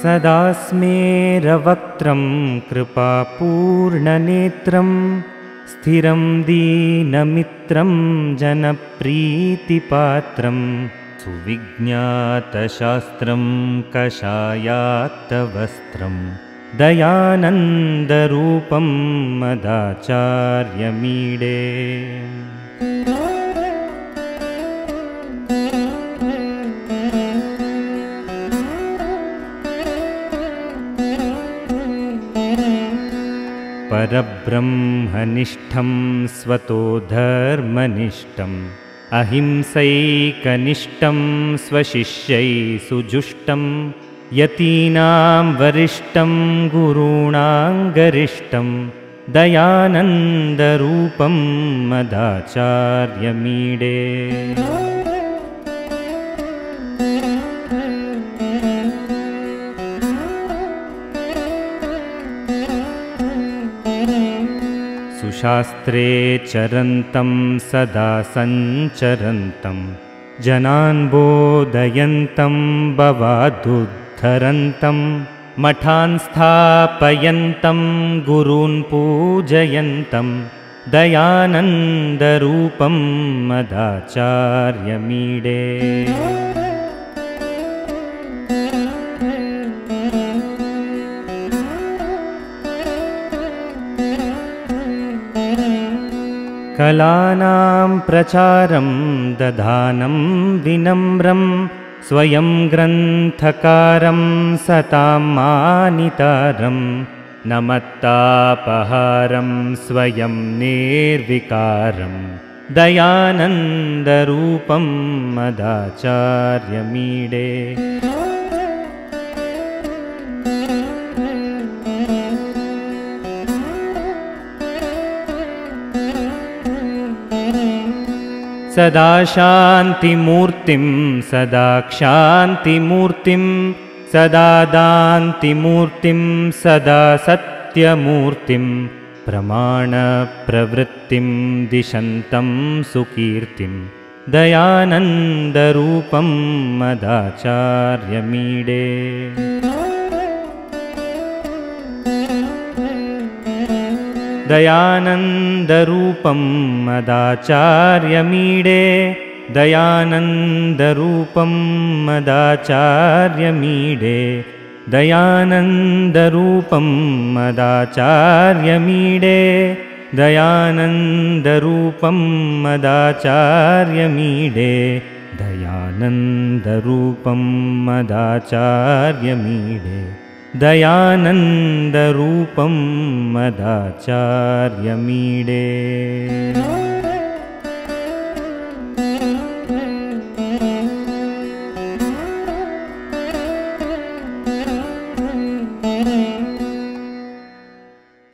सदा स्मेरवक्त्रं कृपापूर्णनेत्रं स्थिरं दीनमित्रं जनप्रीतिपात्रं सुविज्ञातशास्त्रं कषायात्तवस्त्रं दयानन्दरूपं मदाचार्यमीडे। परब्रह्मनिष्ठं स्वतो धर्मनिष्ठम् अहिंसैकनिष्ठं स्वशिष्यै सुजुष्टं यतीनां वरिष्ठं गुरूणां गरिष्ठं दयानन्दरूपं मदाचार्यमीडे। सुशास्त्रे चरन्तं सदा सञ्चरन्तं जनान् बोधयन्तं भवादुद्धरन्तं मठान् स्थापयन्तं गुरून् पूजयन्तं दयानन्दरूपं मदाचार्यमीडे। कलानां प्रचारं दधानं विनम्रं स्वयं ग्रन्थकारं सतां मानितारं नमत्तापहारं स्वयं निर्विकारं दयानन्दरूपं मदाचार्यमीडे। सदा शान्तिमूर्तिं सदा क्षान्तिमूर्तिं सदा दान्तिमूर्तिं सदा सत्यमूर्तिं प्रमाणप्रवृत्तिं दिशन्तं सुकीर्तिं दयानन्दरूपं मदाचार्यमीडे। दयानन्दरूपं मदाचार्यमीडे। दयानन्दरूपं मदाचार्यमीडे। दयानन्दरूपं मदाचार्यमीडे। दयानन्दरूपं मदाचार्यमीडे। दयानन्दरूपं मदाचार्यमीडे। दयानन्दरूपं मदाचार्यमीडे।